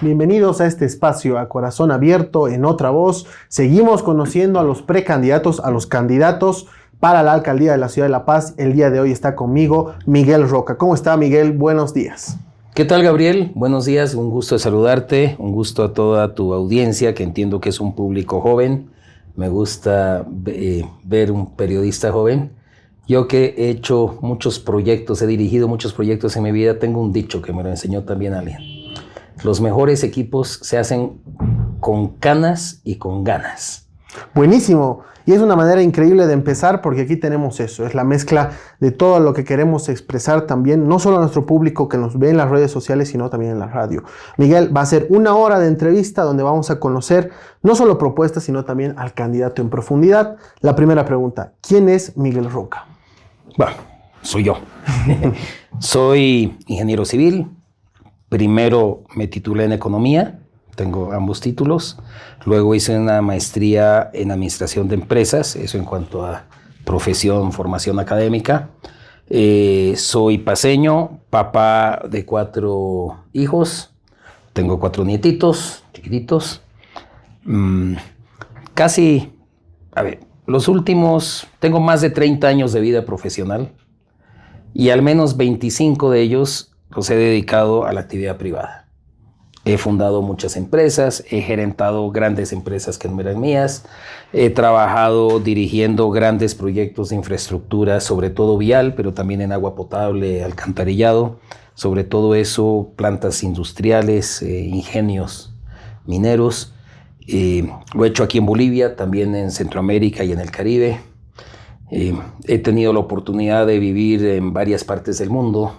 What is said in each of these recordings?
Bienvenidos a este espacio a corazón abierto en Otra Voz. Seguimos conociendo a los precandidatos, a los candidatos para la alcaldía de la ciudad de La Paz. El día de hoy está conmigo Miguel Roca. ¿Cómo está, Miguel? Buenos días. ¿Qué tal, Gabriel? Buenos días, un gusto de saludarte, un gusto a toda tu audiencia, que entiendo que es un público joven. Me gusta ver un periodista joven. Yo que he hecho muchos proyectos, he dirigido muchos proyectos en mi vida, tengo un dicho que me lo enseñó también alguien. Los mejores equipos se hacen con canas y con ganas. Buenísimo. Y es una manera increíble de empezar porque aquí tenemos eso. Es la mezcla de todo lo que queremos expresar también, no solo a nuestro público que nos ve en las redes sociales, sino también en la radio. Miguel, va a ser una hora de entrevista donde vamos a conocer no solo propuestas, sino también al candidato en profundidad. La primera pregunta, ¿quién es Miguel Roca? Bueno, soy yo. Soy ingeniero civil. Primero me titulé en economía, tengo ambos títulos. Luego hice una maestría en administración de empresas, eso en cuanto a profesión, formación académica. Soy paceño, papá de 4 hijos, tengo 4 nietitos chiquititos. Tengo más de 30 años de vida profesional y al menos 25 de ellos los he dedicado a la actividad privada. He fundado muchas empresas, he gerentado grandes empresas que no eran mías, he trabajado dirigiendo grandes proyectos de infraestructura, sobre todo vial, pero también en agua potable, alcantarillado, sobre todo eso, plantas industriales, ingenios mineros. Lo he hecho aquí en Bolivia, también en Centroamérica y en el Caribe. He tenido la oportunidad de vivir en varias partes del mundo.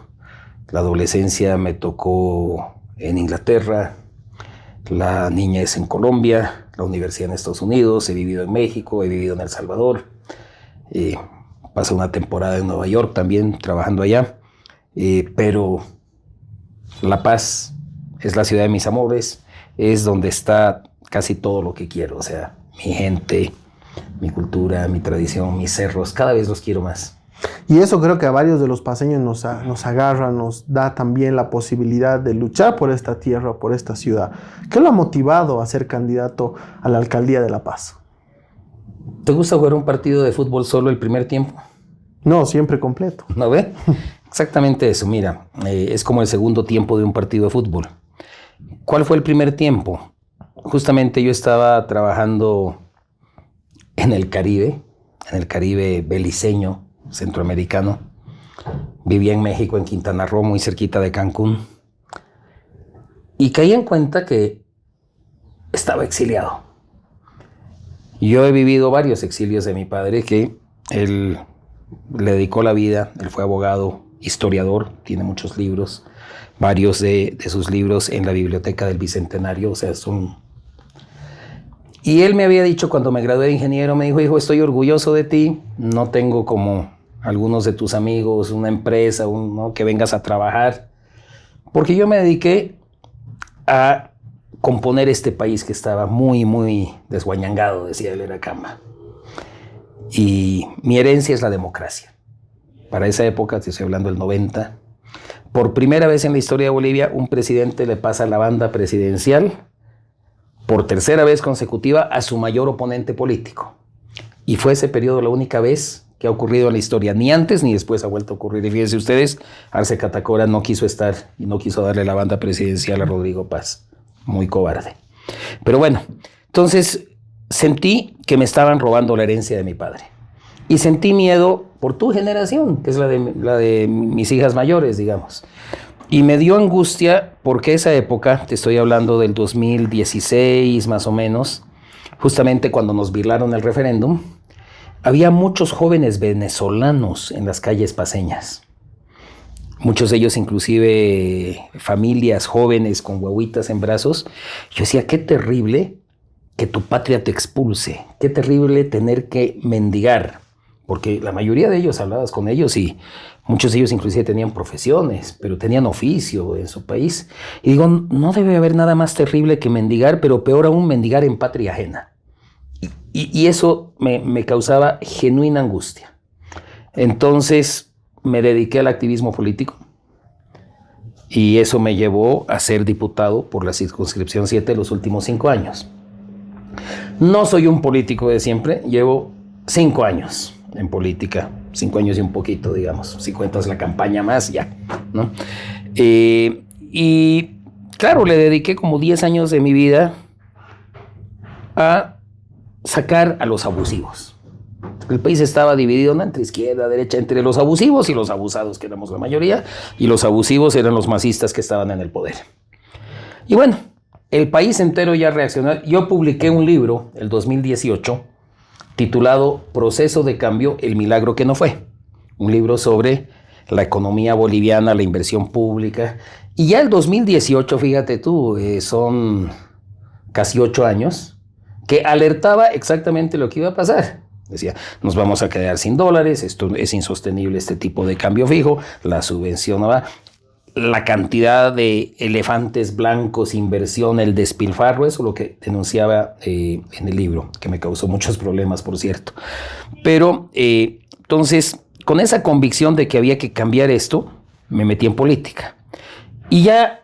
La adolescencia me tocó en Inglaterra, la niñez en Colombia, la universidad en Estados Unidos, he vivido en México, he vivido en El Salvador, pasé una temporada en Nueva York también trabajando allá, pero La Paz es la ciudad de mis amores, es donde está casi todo lo que quiero, o sea, mi gente, mi cultura, mi tradición, mis cerros, cada vez los quiero más. Y eso creo que a varios de los paceños nos agarra, nos da también la posibilidad de luchar por esta tierra, por esta ciudad. ¿Qué lo ha motivado a ser candidato a la alcaldía de La Paz? ¿Te gusta jugar un partido de fútbol solo el primer tiempo? No, siempre completo. ¿No ve? Exactamente eso, mira, es como el segundo tiempo de un partido de fútbol. ¿Cuál fue el primer tiempo? Justamente yo estaba trabajando en el Caribe beliceño, centroamericano. Vivía en México, en Quintana Roo, muy cerquita de Cancún. Y caí en cuenta que estaba exiliado. Yo he vivido varios exilios de mi padre, que él le dedicó la vida. Él fue abogado, historiador, tiene muchos libros. Varios de sus libros en la biblioteca del Bicentenario, o sea, son... Y él me había dicho cuando me gradué de ingeniero, me dijo, hijo, estoy orgulloso de ti, no tengo como algunos de tus amigos, una empresa, ¿no? Que vengas a trabajar, porque yo me dediqué a componer este país que estaba muy, muy desguañangado, decía él, era Camba. Y mi herencia es la democracia. Para esa época, te estoy hablando del 90, por primera vez en la historia de Bolivia, un presidente le pasa la banda presidencial por tercera vez consecutiva a su mayor oponente político. Y fue ese periodo la única vez que ha ocurrido en la historia. Ni antes ni después ha vuelto a ocurrir. Y fíjense ustedes, Arce Catacora no quiso estar y no quiso darle la banda presidencial a Rodrigo Paz. Muy cobarde. Pero bueno, entonces sentí que me estaban robando la herencia de mi padre. Y sentí miedo por tu generación, que es la de mis hijas mayores, digamos. Y me dio angustia porque esa época, te estoy hablando del 2016 más o menos, justamente cuando nos virlaron el referéndum, había muchos jóvenes venezolanos en las calles paceñas. Muchos de ellos inclusive familias jóvenes con guaguitas en brazos. Yo decía, qué terrible que tu patria te expulse, qué terrible tener que mendigar, porque la mayoría de ellos, hablabas con ellos y muchos de ellos inclusive tenían profesiones, pero tenían oficio en su país. Y digo, no debe haber nada más terrible que mendigar, pero peor aún mendigar en patria ajena. Y eso me causaba genuina angustia. Entonces me dediqué al activismo político. Y eso me llevó a ser diputado por la circunscripción 7 los últimos 5 años. No soy un político de siempre, llevo 5 años en política, 5 años y un poquito, digamos, si cuentas la campaña más, ya, ¿no? Y claro, le dediqué como 10 años de mi vida a sacar a los abusivos. El país estaba dividido, ¿no?, entre izquierda, derecha, entre los abusivos y los abusados, que éramos la mayoría, y los abusivos eran los masistas que estaban en el poder. Y bueno, el país entero ya reaccionó. Yo publiqué un libro, el 2018, titulado Proceso de Cambio, el milagro que no fue. Un libro sobre la economía boliviana, la inversión pública. Y ya el 2018, fíjate tú, son casi 8 años, que alertaba exactamente lo que iba a pasar. Decía, nos vamos a quedar sin dólares, esto es insostenible, este tipo de cambio fijo, la subvención no va, la cantidad de elefantes blancos, inversión, el despilfarro, eso es lo que denunciaba en el libro, que me causó muchos problemas, por cierto. Pero entonces, con esa convicción de que había que cambiar esto, me metí en política. Y ya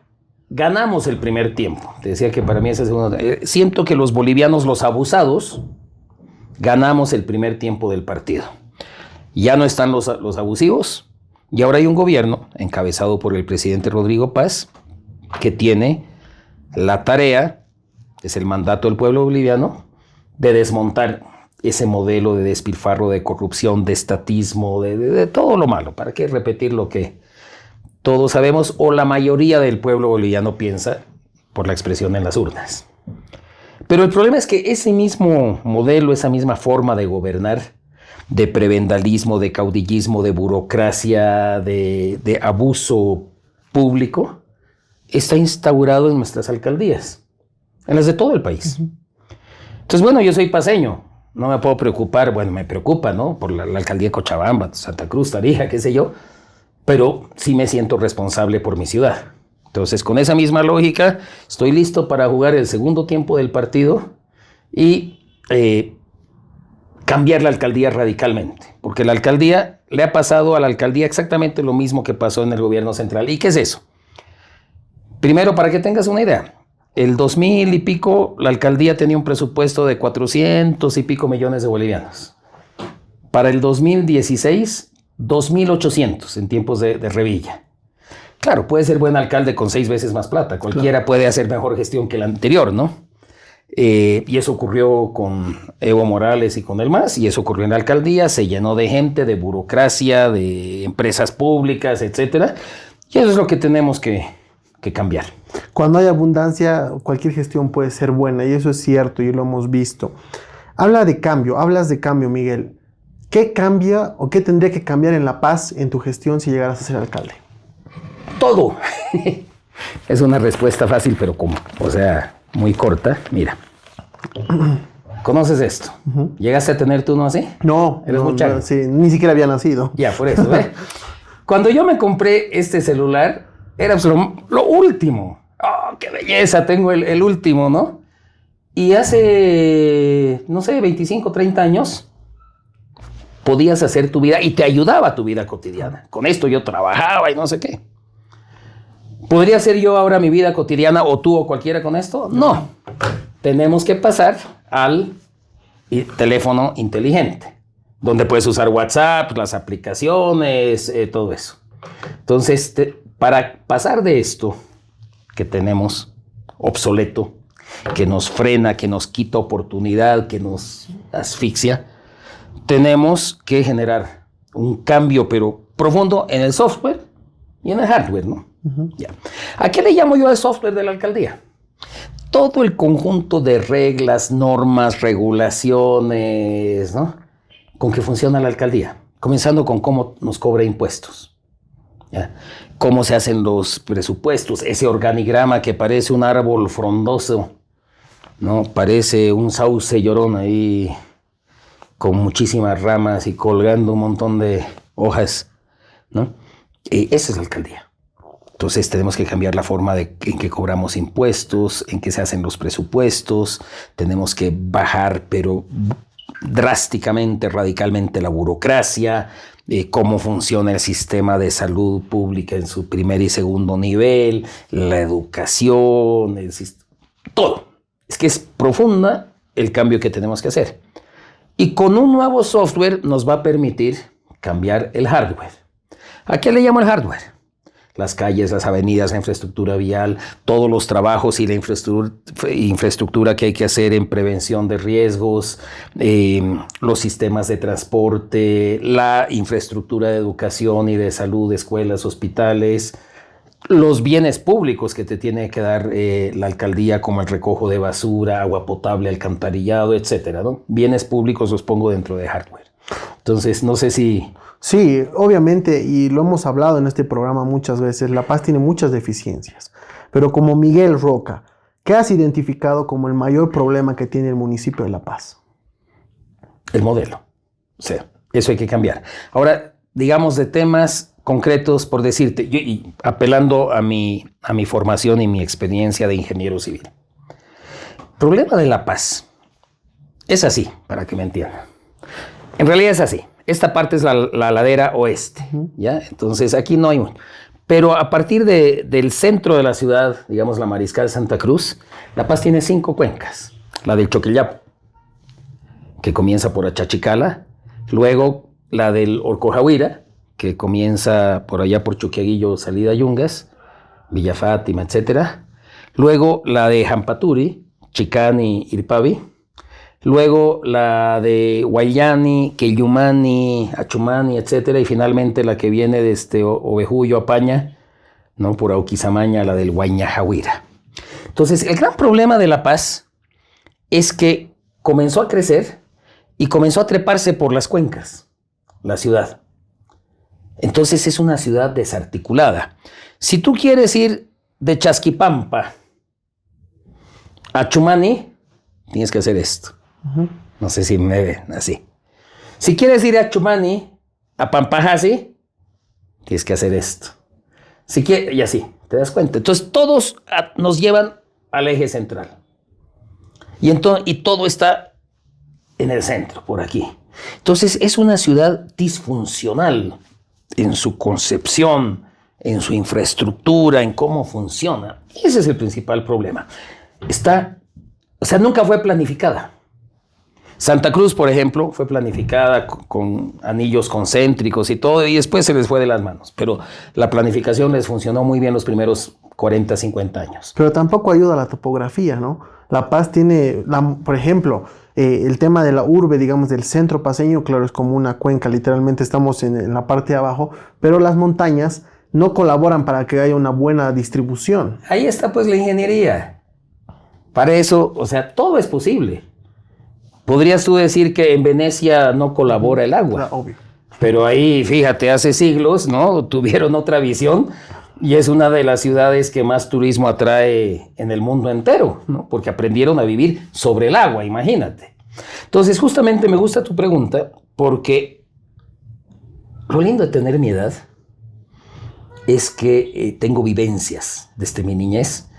ganamos el primer tiempo. Te decía que para mí esa segunda... siento que los bolivianos, los abusados, ganamos el primer tiempo del partido. Ya no están los abusivos y ahora hay un gobierno encabezado por el presidente Rodrigo Paz que tiene la tarea, es el mandato del pueblo boliviano, de desmontar ese modelo de despilfarro, de corrupción, de estatismo, de todo lo malo. ¿Para qué repetir lo que todos sabemos o la mayoría del pueblo boliviano piensa por la expresión en las urnas? Pero el problema es que ese mismo modelo, esa misma forma de gobernar, de prebendalismo, de caudillismo, de burocracia, de abuso público, está instaurado en nuestras alcaldías, en las de todo el país. Entonces, bueno, yo soy paceño, no me puedo preocupar, bueno, me preocupa, ¿no?, por la alcaldía de Cochabamba, Santa Cruz, Tarija, qué sé yo, pero sí me siento responsable por mi ciudad. Entonces, con esa misma lógica, estoy listo para jugar el segundo tiempo del partido y cambiar la alcaldía radicalmente. Porque la alcaldía, le ha pasado a la alcaldía exactamente lo mismo que pasó en el gobierno central. ¿Y qué es eso? Primero, para que tengas una idea, el 2000 y pico, la alcaldía tenía un presupuesto de 400 y pico millones de bolivianos. Para el 2016, 2.800 en tiempos de Revilla. Claro, puede ser buen alcalde con 6 veces más plata. Cualquiera puede hacer mejor gestión que el anterior, ¿no? Y eso ocurrió con Evo Morales y con el MAS, y eso ocurrió en la alcaldía. Se llenó de gente, de burocracia, de empresas públicas, etcétera. Y eso es lo que tenemos que cambiar. Cuando hay abundancia, cualquier gestión puede ser buena, y eso es cierto, y lo hemos visto. Hablas de cambio, Miguel. ¿Qué cambia o qué tendría que cambiar en La Paz en tu gestión si llegaras a ser alcalde? Todo. Es una respuesta fácil, pero como, o sea, muy corta. Mira, ¿conoces esto? ¿Llegaste a tener tú uno así? No. ¿Eres muchacho? No, sí, ni siquiera había nacido. Ya, por eso, ¿eh? Cuando yo me compré este celular, era lo último. ¡Oh, qué belleza! Tengo el último, ¿no? Y hace, no sé, 25, 30 años, podías hacer tu vida y te ayudaba a tu vida cotidiana. Con esto yo trabajaba y no sé qué. ¿Podría hacer yo ahora mi vida cotidiana o tú o cualquiera con esto? No. Tenemos que pasar al teléfono inteligente, donde puedes usar WhatsApp, las aplicaciones, todo eso. Entonces, para pasar de esto que tenemos obsoleto, que nos frena, que nos quita oportunidad, que nos asfixia, tenemos que generar un cambio, pero profundo, en el software y en el hardware, ¿no? Ya. ¿A qué le llamo yo al software de la alcaldía? Todo el conjunto de reglas, normas, regulaciones, ¿no?, con que funciona la alcaldía. Comenzando con cómo nos cobra impuestos, ¿ya?, cómo se hacen los presupuestos, ese organigrama que parece un árbol frondoso, ¿no?, parece un sauce llorón ahí con muchísimas ramas y colgando un montón de hojas, ¿no? Esa es la alcaldía. Entonces tenemos que cambiar la forma en que cobramos impuestos, en que se hacen los presupuestos. Tenemos que bajar, pero drásticamente, radicalmente, la burocracia. cómo funciona el sistema de salud pública en su primer y segundo nivel, la educación, todo. Es que es profunda el cambio que tenemos que hacer. Y con un nuevo software nos va a permitir cambiar el hardware. ¿A qué le llamo el hardware? Las calles, las avenidas, la infraestructura vial, todos los trabajos y la infraestructura que hay que hacer en prevención de riesgos, los sistemas de transporte, la infraestructura de educación y de salud, escuelas, hospitales, los bienes públicos que te tiene que dar la alcaldía, como el recojo de basura, agua potable, alcantarillado, etcétera, ¿no? Bienes públicos los pongo dentro de hardware. Entonces, no sé si... Sí, obviamente, y lo hemos hablado en este programa muchas veces, La Paz tiene muchas deficiencias, pero como Miguel Roca, ¿qué has identificado como el mayor problema que tiene el municipio de La Paz? El modelo. O sea, eso hay que cambiar. Ahora, digamos de temas concretos, por decirte, y apelando a mi formación y mi experiencia de ingeniero civil. El problema de La Paz es así, para que me entiendan. En realidad es así. Esta parte es la ladera oeste, ¿ya? Entonces aquí no hay... Pero a partir del centro de la ciudad, digamos la Mariscal Santa Cruz, La Paz tiene 5 cuencas. La del Choquellapo, que comienza por Achachicala, luego la del Orcojahuira, que comienza por allá por Chuquiaguillo, salida a Yungas, Villa Fátima, etc. Luego la de Jampaturi, Chicán y Irpavi. Luego la de Guayani, Queyumani, Achumani, etcétera, y finalmente la que viene desde Ovejuyo a Paña, ¿no? Por Auquizamaña, la del Guañajahuira. Entonces, el gran problema de La Paz es que comenzó a crecer y comenzó a treparse por las cuencas, la ciudad. Entonces es una ciudad desarticulada. Si tú quieres ir de Chasquipampa a Chumani, tienes que hacer esto. No sé si me ven así. Si quieres ir a Chumani, a Pampajasi, tienes que hacer esto. Si quieres, y así, ¿te das cuenta? Entonces todos nos llevan al eje central. Y todo está en el centro, por aquí. Entonces es una ciudad disfuncional en su concepción, en su infraestructura, en cómo funciona. Ese es el principal problema. Nunca fue planificada. Santa Cruz, por ejemplo, fue planificada con anillos concéntricos y todo, y después se les fue de las manos. Pero la planificación les funcionó muy bien los primeros 40, 50 años. Pero tampoco ayuda la topografía, ¿no? La Paz tiene, por ejemplo, el tema de la urbe, digamos, del centro paceño, claro, es como una cuenca, literalmente estamos en la parte de abajo, pero las montañas no colaboran para que haya una buena distribución. Ahí está pues la ingeniería. Para eso, o sea, todo es posible. Podrías tú decir que en Venecia no colabora el agua. Obvio. Pero ahí, fíjate, hace siglos, ¿no? Tuvieron otra visión y es una de las ciudades que más turismo atrae en el mundo entero, ¿no? Porque aprendieron a vivir sobre el agua, imagínate. Entonces, justamente me gusta tu pregunta porque lo lindo de tener mi edad es que tengo vivencias desde mi niñez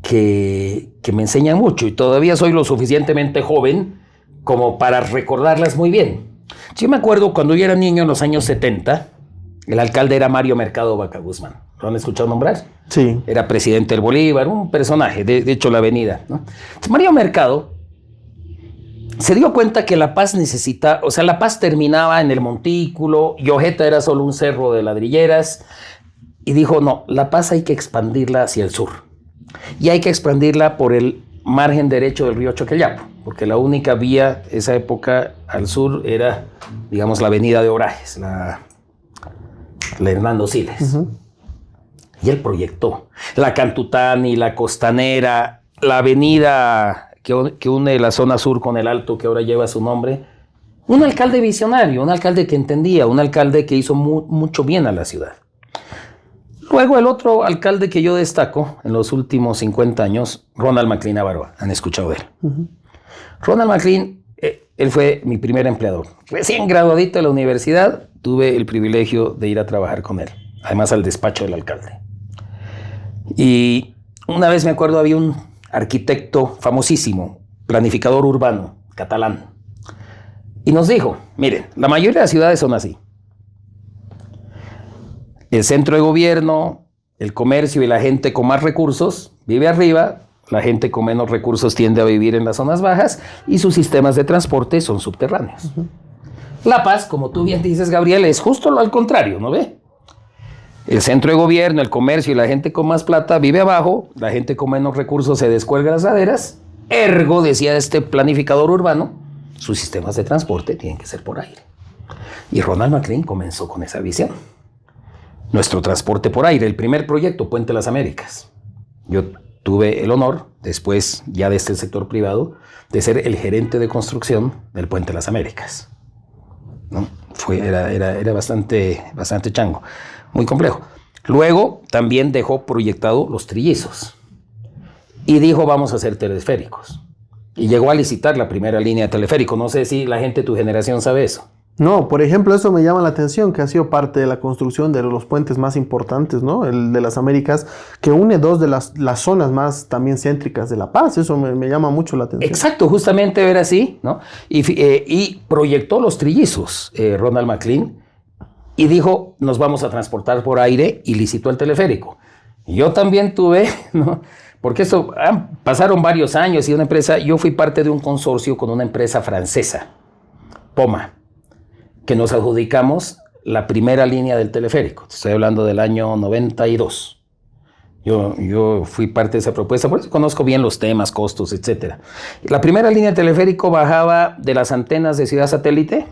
que me enseñan mucho y todavía soy lo suficientemente joven como para recordarlas muy bien. Yo me acuerdo cuando yo era niño en los años 70, el alcalde era Mario Mercado Vaca Guzmán. ¿Lo han escuchado nombrar? Sí. Era presidente del Bolívar, un personaje, de hecho la avenida, ¿no? Entonces, Mario Mercado se dio cuenta que La Paz La Paz terminaba en el Montículo y Ojeta era solo un cerro de ladrilleras y dijo, no, La Paz hay que expandirla hacia el sur y hay que expandirla por el margen derecho del río Choquellapo, porque la única vía esa época al sur era, digamos, la avenida de Orajes, la Hernando Siles. Y él proyectó la Cantutani, la Costanera, la avenida que une la zona sur con el Alto, que ahora lleva su nombre. Un alcalde visionario, un alcalde que entendía, un alcalde que hizo mucho bien a la ciudad. Luego el otro alcalde que yo destaco en los últimos 50 años, Ronald McLean Avaroa. ¿Han escuchado de él? Ronald McLean, él fue mi primer empleador. Recién graduadito de la universidad, tuve el privilegio de ir a trabajar con él. Además al despacho del alcalde. Y una vez me acuerdo, había un arquitecto famosísimo, planificador urbano, catalán. Y nos dijo, miren, la mayoría de las ciudades son así. El centro de gobierno, el comercio y la gente con más recursos vive arriba, la gente con menos recursos tiende a vivir en las zonas bajas y sus sistemas de transporte son subterráneos. La Paz, como tú bien dices, Gabriel, es justo lo al contrario, ¿no ve? El centro de gobierno, el comercio y la gente con más plata vive abajo, la gente con menos recursos se descuelga las laderas, ergo, decía este planificador urbano, sus sistemas de transporte tienen que ser por aire. Y Ronald McLean comenzó con esa visión. Nuestro transporte por aire, el primer proyecto, Puente de las Américas. Yo tuve el honor, después ya desde el sector privado, de ser el gerente de construcción del Puente de las Américas, ¿no? Era bastante chango, muy complejo. Luego también dejó proyectado los trillizos y dijo vamos a hacer teleféricos. Y llegó a licitar la primera línea de teleférico. No sé si la gente de tu generación sabe eso. No, por ejemplo, eso me llama la atención, que ha sido parte de la construcción de los puentes más importantes, ¿no? El de las Américas, que une dos de las zonas más también céntricas de La Paz. Eso me llama mucho la atención. Exacto, justamente era así, ¿no? Y proyectó los trillizos, Ronald McLean, y dijo, nos vamos a transportar por aire, y licitó el teleférico. Yo también tuve, ¿no? Porque eso, pasaron varios años y yo fui parte de un consorcio con una empresa francesa, Poma, que nos adjudicamos la primera línea del teleférico. Estoy hablando del año 92. Yo fui parte de esa propuesta, por eso conozco bien los temas, costos, etc. La primera línea de teleférico bajaba de las antenas de Ciudad Satélite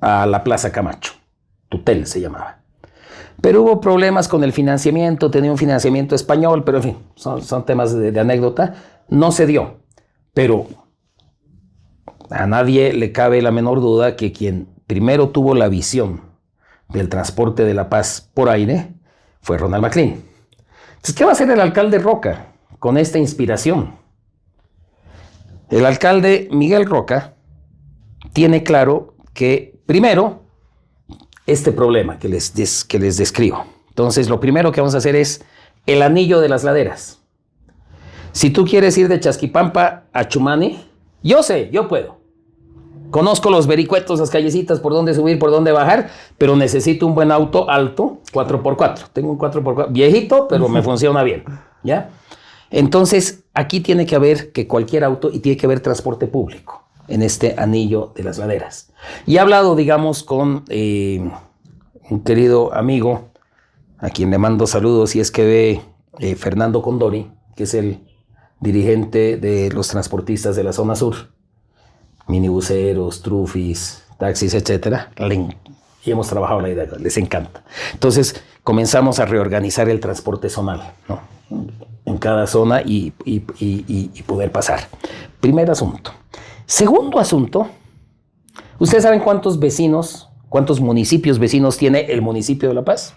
a la Plaza Camacho. Tutel se llamaba. Pero hubo problemas con el financiamiento, tenía un financiamiento español, pero en fin, son temas de anécdota. No se dio, pero a nadie le cabe la menor duda que quien primero tuvo la visión del transporte de La Paz por aire fue Ronald McLean. Entonces, ¿qué va a hacer el alcalde Roca con esta inspiración? El alcalde Miguel Roca tiene claro que, primero, este problema que les describo. Entonces, lo primero que vamos a hacer es el anillo de las laderas. Si tú quieres ir de Chasquipampa a Chumani, yo puedo. Conozco los vericuetos, las callecitas, por dónde subir, por dónde bajar, pero necesito un buen auto alto, 4x4. Tengo un 4x4, viejito, pero me funciona bien, ¿ya? Entonces, aquí tiene que haber que cualquier auto y tiene que haber transporte público en este anillo de las laderas. Y he hablado, digamos, con un querido amigo, a quien le mando saludos, y es que ve Fernando Condori, que es el dirigente de los transportistas de la zona sur, minibuseros, trufis, taxis, etcétera, y hemos trabajado la idea, les encanta. Entonces comenzamos a reorganizar el transporte zonal, ¿no? En cada zona y poder pasar. Primer asunto. Segundo asunto, ¿ustedes saben cuántos municipios vecinos tiene el municipio de La Paz?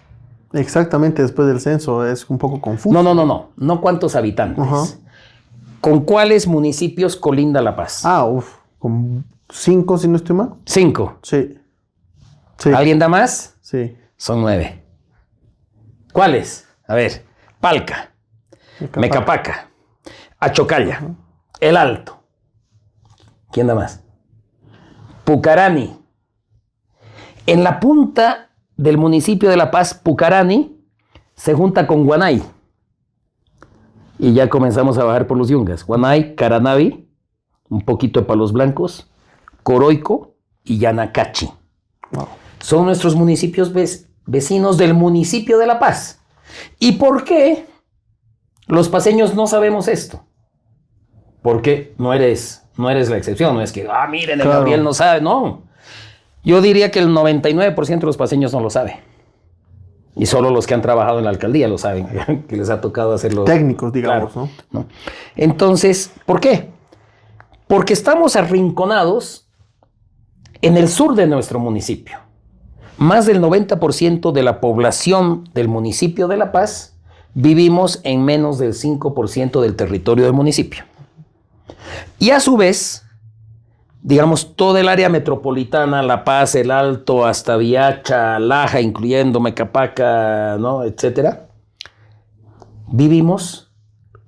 Exactamente, después del censo es un poco confuso. No cuántos habitantes. Ajá. ¿Con cuáles municipios colinda La Paz? Con 5, si no estoy mal. 5. Sí. ¿Alguien da más? Sí. Son 9. ¿Cuáles? A ver, Palca, Mecapaca, Achocalla, El Alto. ¿Quién da más? Pucarani. En la punta del municipio de La Paz, Pucarani se junta con Guanay. Y ya comenzamos a bajar por los yungas. Guanay, Caranavi, un poquito de Palos Blancos, Coroico y Yanacachi. Wow. Son nuestros municipios vecinos del municipio de La Paz. ¿Y por qué los paceños no sabemos esto? Porque no eres la excepción. No es que, miren, el Gabriel no sabe. No. Yo diría que el 99% de los paceños no lo sabe. Y solo los que han trabajado en la alcaldía lo saben, que les ha tocado hacerlo. Técnicos, digamos, claro, ¿no? Entonces, ¿por qué? Porque estamos arrinconados en el sur de nuestro municipio. Más del 90% de la población del municipio de La Paz vivimos en menos del 5% del territorio del municipio. Y a su vez, digamos, toda el área metropolitana, La Paz, El Alto, hasta Viacha, Laja, incluyendo Mecapaca, ¿no?, etcétera, vivimos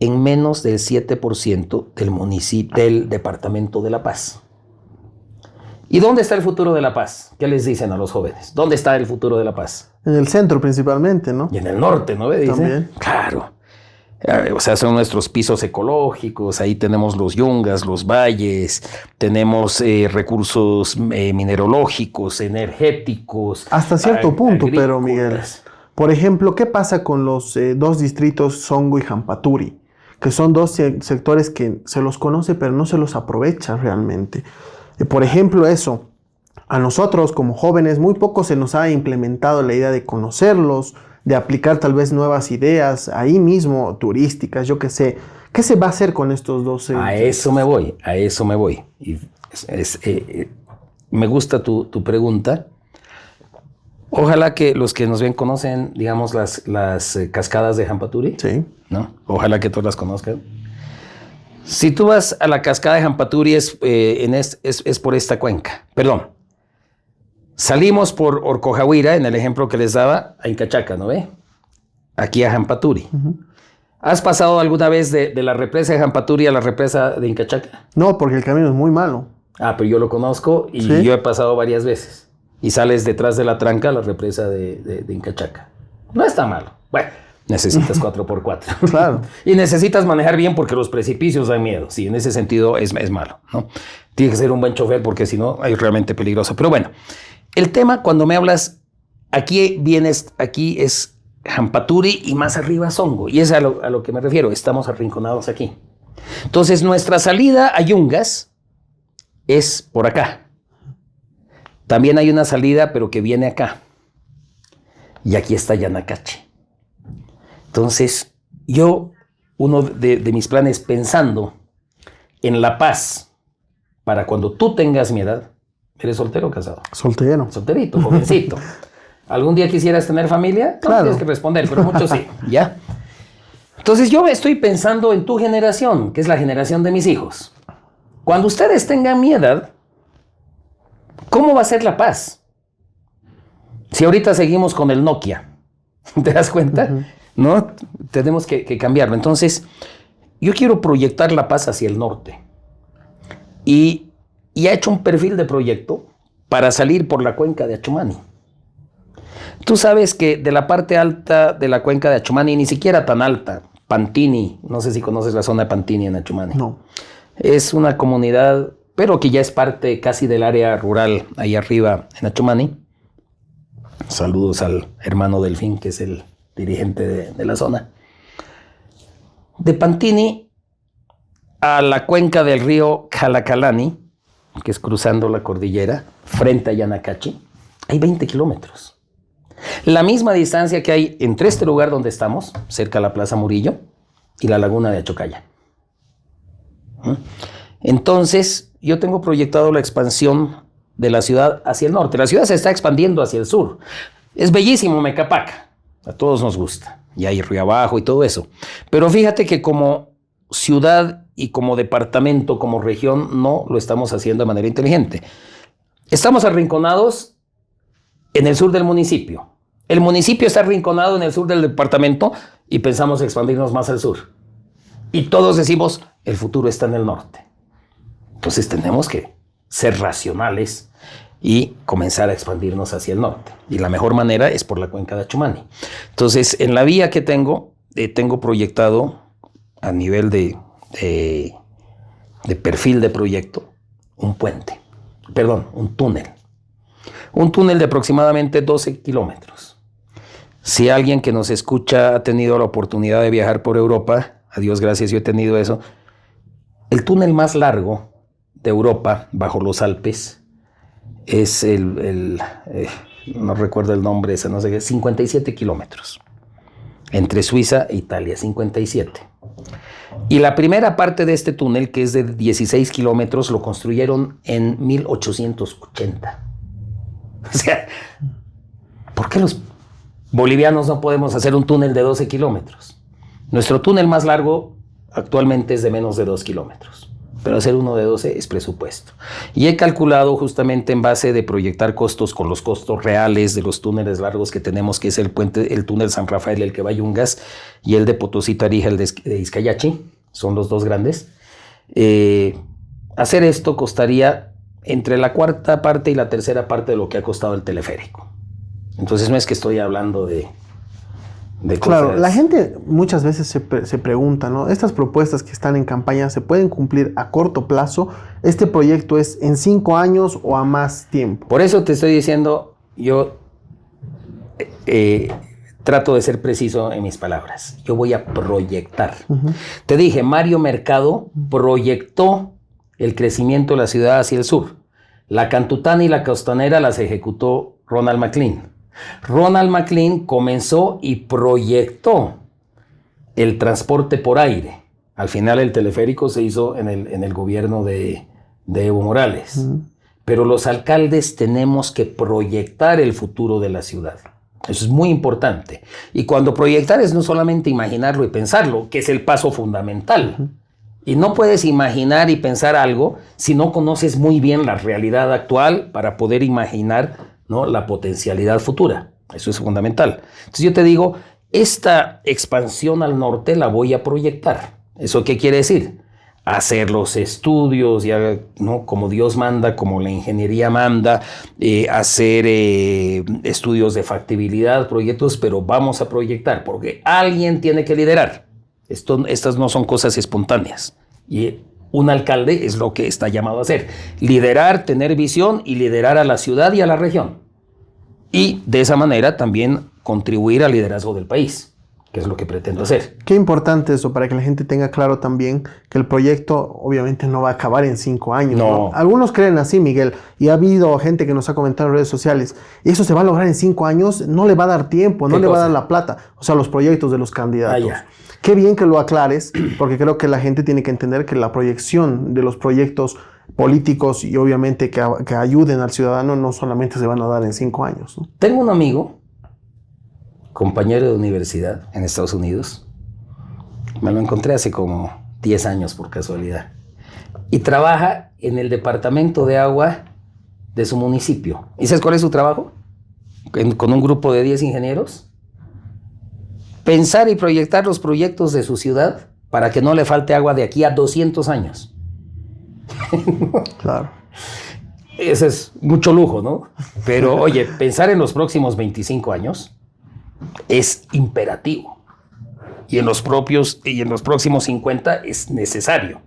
en menos del 7% del departamento de La Paz. ¿Y dónde está el futuro de La Paz? ¿Qué les dicen a los jóvenes? ¿Dónde está el futuro de La Paz? En el centro principalmente, ¿no? Y en el norte, ¿no? Dice. También. Claro. O sea, son nuestros pisos ecológicos, ahí tenemos los yungas, los valles, tenemos recursos mineralógicos, energéticos. Hasta cierto punto, agrícolas. pero Miguel, por ejemplo, ¿qué pasa con los dos distritos Songo y Jampaturi? Que son dos sectores que se los conoce, pero no se los aprovecha realmente. Por ejemplo, eso, a nosotros como jóvenes muy poco se nos ha implementado la idea de conocerlos, de aplicar tal vez nuevas ideas ahí mismo, turísticas, yo qué sé. ¿Qué se va a hacer con estos dos? A eso me voy. Y me gusta tu pregunta. Ojalá que los que nos ven conocen, digamos, las cascadas de Jampaturi. Sí. ¿No? Ojalá que todos las conozcan. Si tú vas a la cascada de Jampaturi es por esta cuenca. Perdón. Salimos por Orcojahuira, en el ejemplo que les daba, a Incachaca, ¿no ve? Aquí a Jampaturi. ¿Has pasado alguna vez de la represa de Jampaturi a la represa de Incachaca? No, porque el camino es muy malo. Ah, pero yo lo conozco y ¿Sí? yo he pasado varias veces. Y sales detrás de la tranca a la represa de Incachaca. No está malo. Bueno, necesitas 4x4. Claro. Y necesitas manejar bien porque los precipicios dan miedo. Sí, en ese sentido es malo, ¿no? Tiene que ser un buen chofer porque si no es realmente peligroso. Pero bueno, el tema cuando me hablas, aquí es Jampaturi y más arriba Songo. Y es a lo que me refiero, estamos arrinconados aquí. Entonces nuestra salida a Yungas es por acá. También hay una salida pero que viene acá. Y aquí está Yanacache. Entonces uno de mis planes pensando en la paz para cuando tú tengas mi edad. ¿Eres soltero o casado? Soltero. Solterito, jovencito. ¿Algún día quisieras tener familia? Claro. No tienes que responder, pero muchos sí. ¿Ya? Entonces yo estoy pensando en tu generación, que es la generación de mis hijos. Cuando ustedes tengan mi edad, ¿cómo va a ser la paz? Si ahorita seguimos con el Nokia, ¿te das cuenta? ¿No? Tenemos que cambiarlo. Entonces, yo quiero proyectar la paz hacia el norte. Y he hecho un perfil de proyecto para salir por la cuenca de Achumani. Tú sabes que de la parte alta de la cuenca de Achumani, ni siquiera tan alta, Pantini, no sé si conoces la zona de Pantini en Achumani. No. Es una comunidad, pero que ya es parte casi del área rural ahí arriba en Achumani. Saludos al hermano Delfín, que es el dirigente de la zona. De Pantini a la cuenca del río Calacalani, que es cruzando la cordillera, frente a Yanacache, hay 20 kilómetros. La misma distancia que hay entre este lugar donde estamos, cerca a la Plaza Murillo, y la laguna de Achocaya. Entonces, yo tengo proyectado la expansión de la ciudad hacia el norte. La ciudad se está expandiendo hacia el sur. Es bellísimo Mecapaca. A todos nos gusta. Y hay río abajo y todo eso. Pero fíjate que como ciudad y como departamento, como región, no lo estamos haciendo de manera inteligente. Estamos arrinconados en el sur del municipio. El municipio está arrinconado en el sur del departamento y pensamos expandirnos más al sur. Y todos decimos, el futuro está en el norte. Entonces tenemos que ser racionales y comenzar a expandirnos hacia el norte. Y la mejor manera es por la cuenca de Achumani. Entonces, en la vía que tengo proyectado a nivel de perfil de proyecto, un túnel. Un túnel de aproximadamente 12 kilómetros. Si alguien que nos escucha ha tenido la oportunidad de viajar por Europa, a Dios gracias yo he tenido eso, el túnel más largo de Europa, bajo los Alpes, es no recuerdo el nombre, 57 kilómetros. Entre Suiza e Italia, 57. Y la primera parte de este túnel, que es de 16 kilómetros, lo construyeron en 1880. O sea, ¿por qué los bolivianos no podemos hacer un túnel de 12 kilómetros? Nuestro túnel más largo actualmente es de menos de 2 kilómetros. Pero hacer uno de 12 es presupuesto. Y he calculado justamente en base de proyectar costos con los costos reales de los túneles largos que tenemos, que es el túnel San Rafael, el que va a Yungas, y el de Potosí Tarija, el de Izcayachi, son los dos grandes. Hacer esto costaría entre la cuarta parte y la tercera parte de lo que ha costado el teleférico. Entonces no es que estoy hablando de Claro, cosas. la gente muchas veces se pregunta, ¿no? Estas propuestas que están en campaña se pueden cumplir a corto plazo. ¿Este proyecto es en 5 años o a más tiempo? Por eso te estoy diciendo, yo trato de ser preciso en mis palabras. Yo voy a proyectar. Te dije, Mario Mercado proyectó el crecimiento de la ciudad hacia el sur. La Cantutana y la Costanera las ejecutó Ronald McLean. Ronald McLean comenzó y proyectó el transporte por aire. Al final el teleférico se hizo en el gobierno de Evo Morales. Pero los alcaldes tenemos que proyectar el futuro de la ciudad. Eso es muy importante. Y cuando proyectar es no solamente imaginarlo y pensarlo, que es el paso fundamental. Y no puedes imaginar y pensar algo si no conoces muy bien la realidad actual para poder imaginar, ¿no?, la potencialidad futura. Eso es fundamental. Entonces yo te digo, esta expansión al norte la voy a proyectar. ¿Eso qué quiere decir? Hacer los estudios, ya, ¿no?, como Dios manda, como la ingeniería manda, hacer estudios de factibilidad, proyectos, pero vamos a proyectar, porque alguien tiene que liderar. Estas no son cosas espontáneas. Y un alcalde es lo que está llamado a hacer. Liderar, tener visión y liderar a la ciudad y a la región. Y de esa manera también contribuir al liderazgo del país, que es lo que pretendo hacer. Qué importante eso, para que la gente tenga claro también que el proyecto obviamente no va a acabar en 5 años. No. Algunos creen así, Miguel, y ha habido gente que nos ha comentado en redes sociales, y eso se va a lograr en 5 años, no le va a dar tiempo, no le va a dar la plata, o sea, los proyectos de los candidatos. Qué bien que lo aclares, porque creo que la gente tiene que entender que la proyección de los proyectos políticos y obviamente que ayuden al ciudadano no solamente se van a dar en 5 años, ¿no? Tengo un amigo, compañero de universidad en Estados Unidos. Me lo encontré hace como 10 años por casualidad. Y trabaja en el departamento de agua de su municipio. ¿Y sabes cuál es su trabajo? Con un grupo de 10 ingenieros. Pensar y proyectar los proyectos de su ciudad para que no le falte agua de aquí a 200 años. Claro. Ese es mucho lujo, ¿no? Pero oye, pensar en los próximos 25 años es imperativo. Y en los próximos 50 es necesario.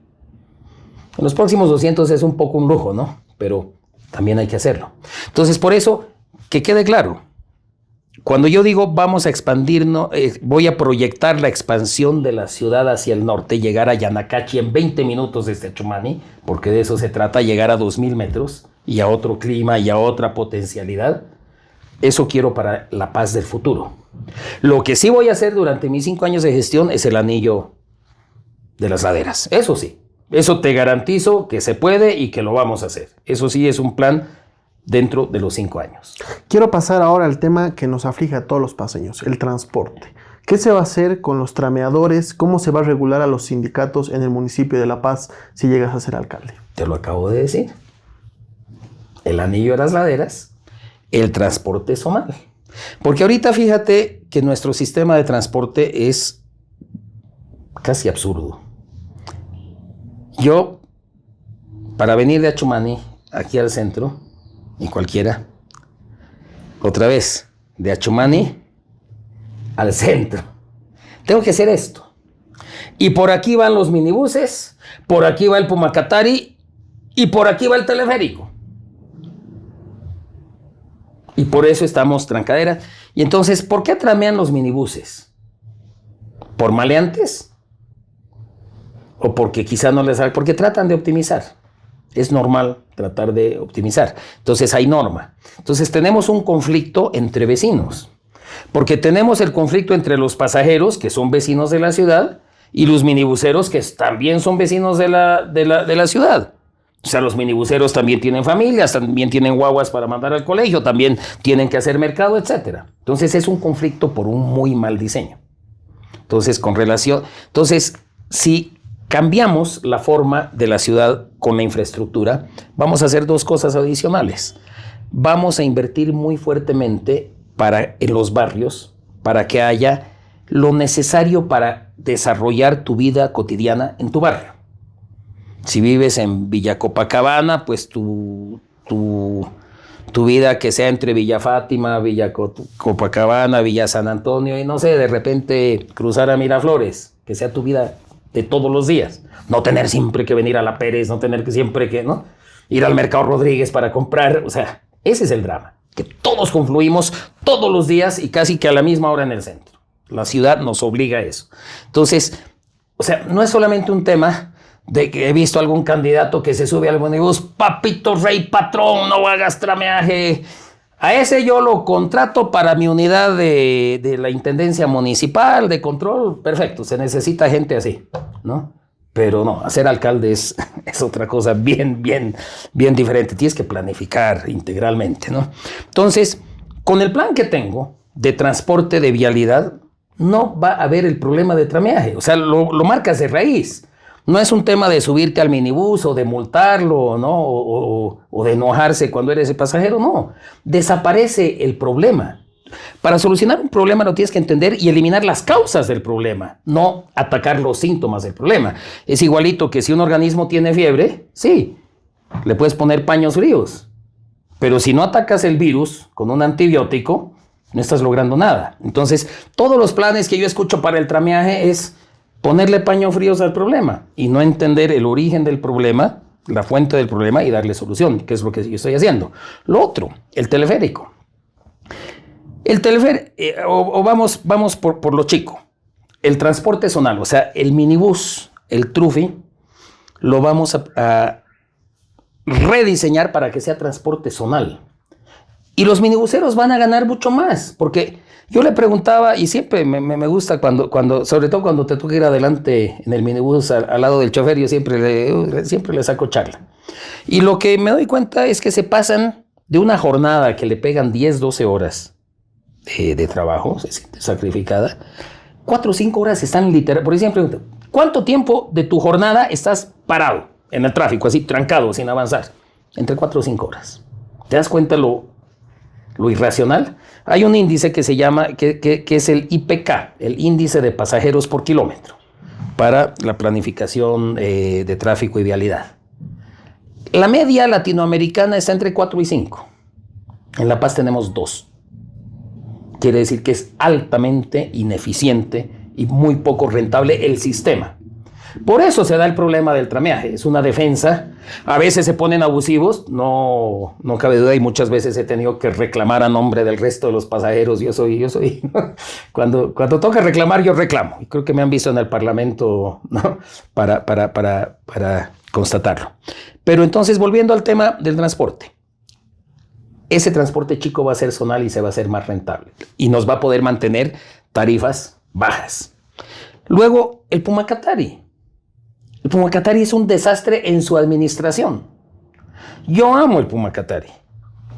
En los próximos 200 es un poco un lujo, ¿no? Pero también hay que hacerlo. Entonces, por eso, que quede claro, cuando yo digo vamos a expandirnos, voy a proyectar la expansión de la ciudad hacia el norte, llegar a Yanacachi en 20 minutos desde Achumani, porque de eso se trata, llegar a 2.000 metros y a otro clima y a otra potencialidad. Eso quiero para la paz del futuro. Lo que sí voy a hacer durante mis 5 años de gestión es el anillo de las laderas. Eso sí, eso te garantizo que se puede y que lo vamos a hacer. Eso sí es un plan dentro de los 5 años. Quiero pasar ahora al tema que nos aflige a todos los paseños, el transporte. ¿Qué se va a hacer con los trameadores? ¿Cómo se va a regular a los sindicatos en el municipio de La Paz si llegas a ser alcalde? Te lo acabo de decir. El anillo de las laderas, el transporte zonal. Porque ahorita fíjate que nuestro sistema de transporte es casi absurdo. Yo, para venir de Achumani aquí al centro, y cualquiera, otra vez, de Achumani al centro, tengo que hacer esto. Y por aquí van los minibuses, por aquí va el Pumacatari y por aquí va el teleférico. Y por eso estamos trancaderas. Y entonces, ¿por qué tramean los minibuses? ¿Por maleantes? ¿O porque quizá no les sale? Porque tratan de optimizar. Es normal tratar de optimizar. Entonces hay norma. Entonces tenemos un conflicto entre vecinos. Porque tenemos el conflicto entre los pasajeros, que son vecinos de la ciudad, y los minibuseros, que también son vecinos de la ciudad. O sea, los minibuseros también tienen familias, también tienen guaguas para mandar al colegio, también tienen que hacer mercado, etc. Entonces es un conflicto por un muy mal diseño. Entonces, si cambiamos la forma de la ciudad con la infraestructura, vamos a hacer 2 cosas adicionales. Vamos a invertir muy fuertemente en los barrios para que haya lo necesario para desarrollar tu vida cotidiana en tu barrio. Si vives en Villa Copacabana, pues tu tu vida que sea entre Villa Fátima, Villa Copacabana, Villa San Antonio y no sé, de repente cruzar a Miraflores, que sea tu vida de todos los días. No tener siempre que venir a La Pérez, no tener que siempre que, ¿no? Ir al Mercado Rodríguez para comprar, o sea, ese es el drama, que todos confluimos todos los días y casi que a la misma hora en el centro. La ciudad nos obliga a eso. Entonces, o sea, no es solamente un tema de que he visto algún candidato que se sube al ómnibus, papito rey patrón, no hagas trameaje. A ese yo lo contrato para mi unidad de la Intendencia Municipal, de control, perfecto, se necesita gente así, ¿no? Pero no, hacer alcalde es otra cosa bien diferente. Tienes que planificar integralmente, ¿no? Entonces, con el plan que tengo de transporte de vialidad, no va a haber el problema de trameaje. O sea, lo marcas de raíz. No es un tema de subirte al minibús o de multarlo, ¿no? O de enojarse cuando eres el pasajero, no. Desaparece el problema. Para solucionar un problema lo tienes que entender y eliminar las causas del problema, no atacar los síntomas del problema. Es igualito que si un organismo tiene fiebre, sí, le puedes poner paños fríos. Pero si no atacas el virus con un antibiótico, no estás logrando nada. Entonces, todos los planes que yo escucho para el trameaje es ponerle paños fríos al problema y no entender el origen del problema, la fuente del problema y darle solución, que es lo que yo estoy haciendo. Lo otro, el teleférico. El teleférico, vamos por lo chico. El transporte zonal, o sea, el minibús, el trufi, lo vamos a rediseñar para que sea transporte zonal. Y los minibuseros van a ganar mucho más, porque yo le preguntaba, y siempre me gusta cuando, sobre todo cuando te toca ir adelante en el minibús al lado del chofer, yo siempre le saco charla. Y lo que me doy cuenta es que se pasan de una jornada que le pegan 10, 12 horas de trabajo, se siente sacrificada, 4 o 5 horas están literal. Por ejemplo, ¿cuánto tiempo de tu jornada estás parado en el tráfico, así trancado, sin avanzar? Entre 4 o 5 horas. ¿Te das cuenta lo irracional? Hay un índice que se llama, que es el IPK, el índice de pasajeros por kilómetro, para la planificación de tráfico y vialidad. La media latinoamericana está entre 4 y 5. En La Paz tenemos 2. Quiere decir que es altamente ineficiente y muy poco rentable el sistema. Por eso se da el problema del trameaje. Es una defensa. A veces se ponen abusivos, no cabe duda, y muchas veces he tenido que reclamar a nombre del resto de los pasajeros. Yo soy. Cuando toca reclamar, yo reclamo. Y creo que me han visto en el Parlamento, ¿no? para constatarlo. Pero entonces, volviendo al tema del transporte. Ese transporte chico va a ser zonal y se va a hacer más rentable. Y nos va a poder mantener tarifas bajas. Luego, el Pumacatari. El Pumacatari es un desastre en su administración. Yo amo el Pumacatari.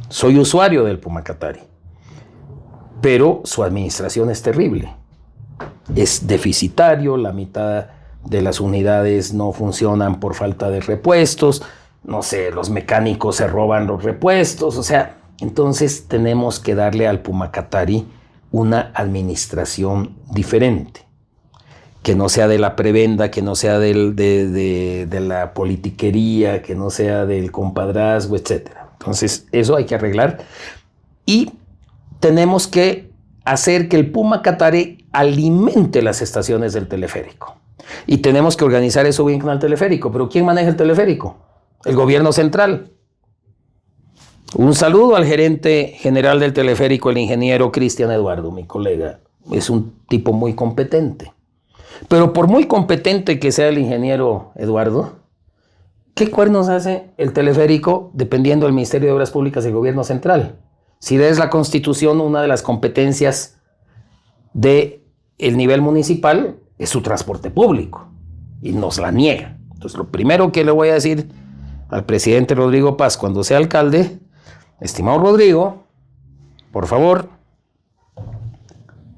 Soy usuario del Pumacatari. Pero su administración es terrible. Es deficitario, la mitad de las unidades no funcionan por falta de repuestos. No sé, los mecánicos se roban los repuestos. O sea, entonces tenemos que darle al Pumacatari una administración diferente. Que no sea de la prebenda, que no sea de la politiquería, que no sea del compadrazgo, etc. Entonces, eso hay que arreglar. Y tenemos que hacer que el Pumacatari alimente las estaciones del teleférico. Y tenemos que organizar eso bien con el teleférico. ¿Pero quién maneja el teleférico? El gobierno central. Un saludo al gerente general del teleférico, el ingeniero Cristian Eduardo, mi colega. Es un tipo muy competente. Pero por muy competente que sea el ingeniero Eduardo, ¿qué cuernos hace el teleférico dependiendo del Ministerio de Obras Públicas del gobierno central? Si lees la Constitución, una de las competencias del nivel municipal es su transporte público y nos la niega. Entonces, lo primero que le voy a decir al presidente Rodrigo Paz cuando sea alcalde: estimado Rodrigo, por favor,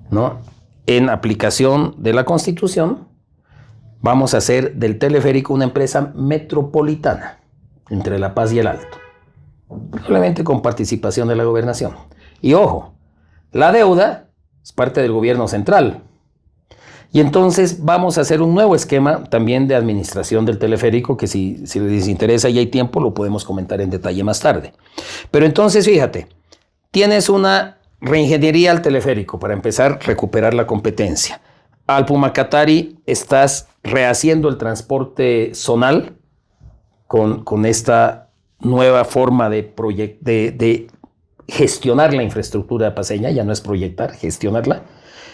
¿no? En aplicación de la Constitución, vamos a hacer del teleférico una empresa metropolitana entre La Paz y el Alto, probablemente con participación de la gobernación. Y ojo, la deuda es parte del gobierno central. Y entonces vamos a hacer un nuevo esquema también de administración del teleférico, que si les interesa y hay tiempo, lo podemos comentar en detalle más tarde. Pero entonces, fíjate, tienes una reingeniería al teleférico para empezar a recuperar la competencia. Al Pumacatari estás rehaciendo el transporte zonal con esta nueva forma de gestionar la infraestructura paseña, ya no es proyectar, gestionarla.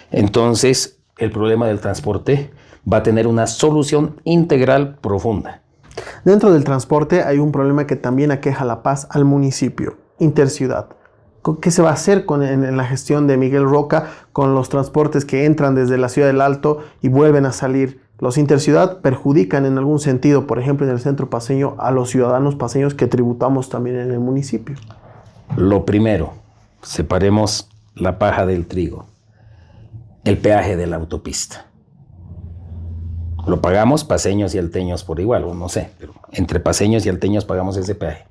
Entonces, el problema del transporte va a tener una solución integral profunda. Dentro del transporte hay un problema que también aqueja La Paz al municipio, interciudad. ¿Qué se va a hacer en la gestión de Miguel Roca con los transportes que entran desde la Ciudad del Alto y vuelven a salir? Los interciudad perjudican en algún sentido, por ejemplo, en el centro paseño, a los ciudadanos paseños que tributamos también en el municipio. Lo primero, separemos la paja del trigo. El peaje de la autopista. Lo pagamos paseños y alteños por igual, o no sé, pero entre paseños y alteños pagamos ese peaje.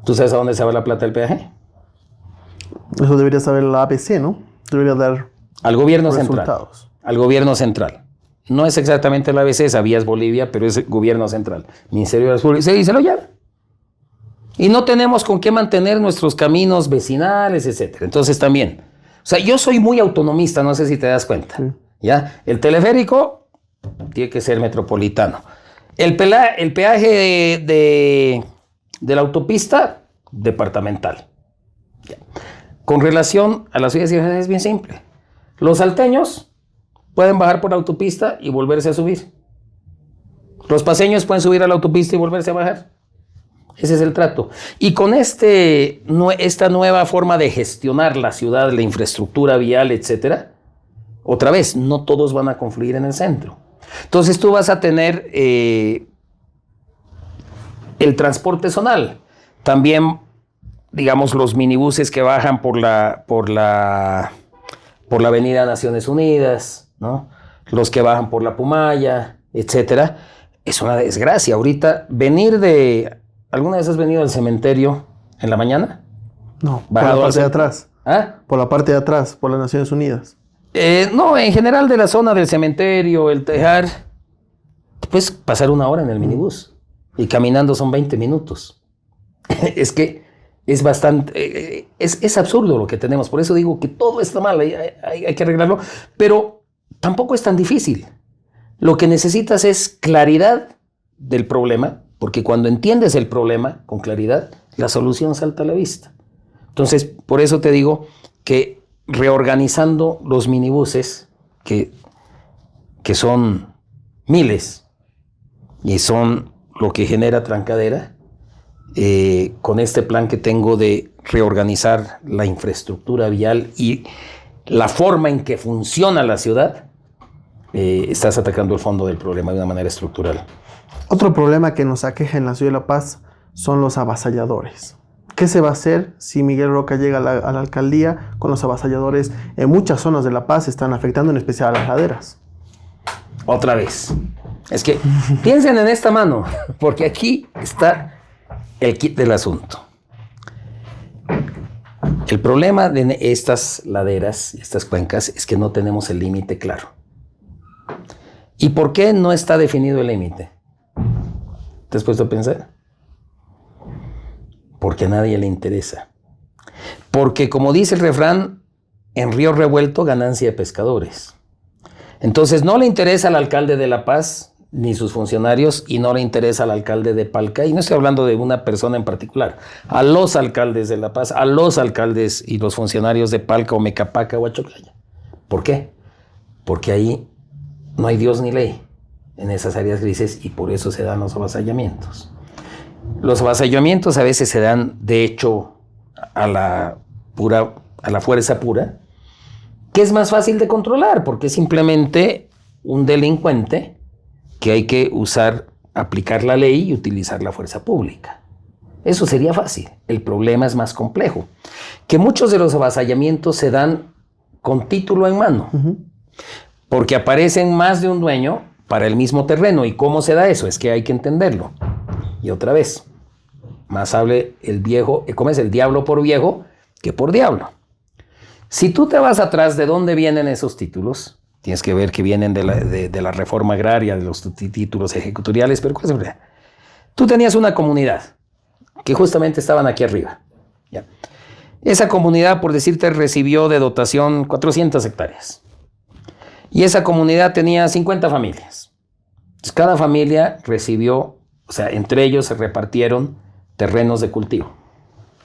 ¿Tú sabes a dónde se va la plata del peaje? Eso debería saber la ABC, ¿no? Debería dar al gobierno resultados. Central. Al gobierno central. No es exactamente la ABC, sabías Bolivia, pero es el gobierno central. Ministerio de las Públicas. Y se lo lleva. Y no tenemos con qué mantener nuestros caminos vecinales, etc. Entonces también... O sea, yo soy muy autonomista, no sé si te das cuenta. Sí. ¿Ya? El teleférico tiene que ser metropolitano. El peaje de la autopista, departamental. ¿Ya? Con relación a las ciudades es bien simple. Los salteños pueden bajar por la autopista y volverse a subir. Los paseños pueden subir a la autopista y volverse a bajar. Ese es el trato. Y con esta nueva forma de gestionar la ciudad, la infraestructura vial, etcétera, otra vez, no todos van a confluir en el centro. Entonces tú vas a tener el transporte zonal. También, digamos, los minibuses que bajan por la Avenida Naciones Unidas, ¿no? Los que bajan por la Pumaya, etcétera. Es una desgracia. Ahorita venir de... ¿Alguna vez has venido al cementerio en la mañana? No, por la parte de atrás. ¿Ah? Por la parte de atrás, por las Naciones Unidas. No, en general de la zona del cementerio, el Tejar, puedes pasar una hora en el minibús y caminando son 20 minutos. Es que es bastante, es absurdo lo que tenemos, por eso digo que todo está mal, hay que arreglarlo, pero tampoco es tan difícil. Lo que necesitas es claridad del problema, porque cuando entiendes el problema con claridad, la solución salta a la vista. Entonces, por eso te digo que reorganizando los minibuses, que son miles y son lo que genera trancadera, con este plan que tengo de reorganizar la infraestructura vial y la forma en que funciona la ciudad, estás atacando el fondo del problema de una manera estructural. Otro problema que nos aqueja en la ciudad de La Paz son los avasalladores. ¿Qué se va a hacer si Miguel Roca llega a la alcaldía con los avasalladores? En muchas zonas de La Paz están afectando, en especial a las laderas. Otra vez. Es que piensen en esta mano, porque aquí está el kit del asunto. El problema de estas laderas, estas cuencas, es que no tenemos el límite claro. ¿Y por qué no está definido el límite? ¿Te has puesto a pensar? Porque a nadie le interesa. Porque, como dice el refrán, en río revuelto, ganancia de pescadores. Entonces, no le interesa al alcalde de La Paz, ni sus funcionarios, y no le interesa al alcalde de Palca, y no estoy hablando de una persona en particular, a los alcaldes de La Paz, a los alcaldes y los funcionarios de Palca o Mecapaca o Achocaya. ¿Por qué? Porque ahí no hay Dios ni ley en esas áreas grises y por eso se dan los avasallamientos. Los avasallamientos a veces se dan, de hecho, a la fuerza pura, que es más fácil de controlar, porque es simplemente un delincuente que hay que aplicar la ley y utilizar la fuerza pública. Eso sería fácil. El problema es más complejo. Que muchos de los avasallamientos se dan con título en mano, porque aparecen más de un dueño para el mismo terreno. ¿Y cómo se da eso? Es que hay que entenderlo. Y otra vez, más hable el viejo, ¿cómo es? El diablo por viejo que por diablo. Si tú te vas atrás de dónde vienen esos títulos, Tienes que ver que vienen de la reforma agraria, de los títulos ejecutoriales, pero ¿cuál es el problema? Tú tenías una comunidad que justamente estaban aquí arriba. ¿Ya? Esa comunidad, por decirte, recibió de dotación 400 hectáreas. Y esa comunidad tenía 50 familias. Entonces, cada familia recibió, o sea, entre ellos se repartieron terrenos de cultivo.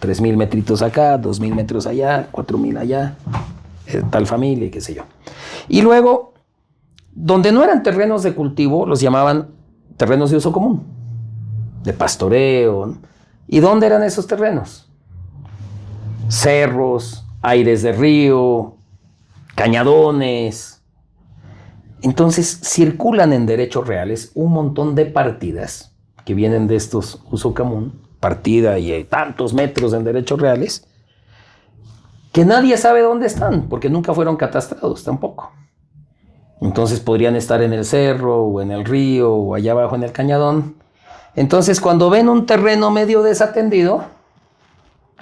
3.000 metritos acá, 2.000 metros allá, 4.000 allá, tal familia y qué sé yo. Y luego, donde no eran terrenos de cultivo, los llamaban terrenos de uso común, de pastoreo. ¿Y dónde eran esos terrenos? Cerros, aires de río, cañadones. Entonces circulan en derechos reales un montón de partidas que vienen de estos uso común, partida y tantos metros en derechos reales, que nadie sabe dónde están, porque nunca fueron catastrados tampoco. Entonces podrían estar en el cerro, o en el río, o allá abajo en el cañadón. Entonces cuando ven un terreno medio desatendido,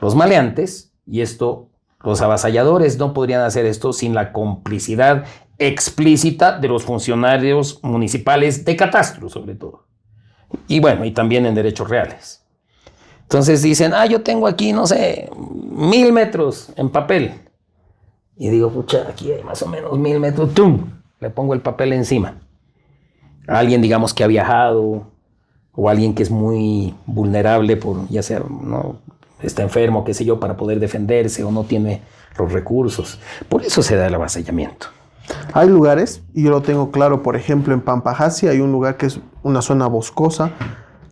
los maleantes, y esto, los avasalladores no podrían hacer esto sin la complicidad explícita de los funcionarios municipales de catastro, sobre todo. Y bueno, y también en derechos reales. Entonces dicen, yo tengo aquí, no sé, 1.000 metros en papel. Y digo, pucha, aquí hay más o menos 1.000 metros. ¡Tum! Le pongo el papel encima. A alguien, digamos, que ha viajado, o alguien que es muy vulnerable por, ya sea, ¿no?, está enfermo, qué sé yo, para poder defenderse, o no tiene los recursos. Por eso se da el avasallamiento. Hay lugares, y yo lo tengo claro, por ejemplo, en Pampajasi hay un lugar que es una zona boscosa,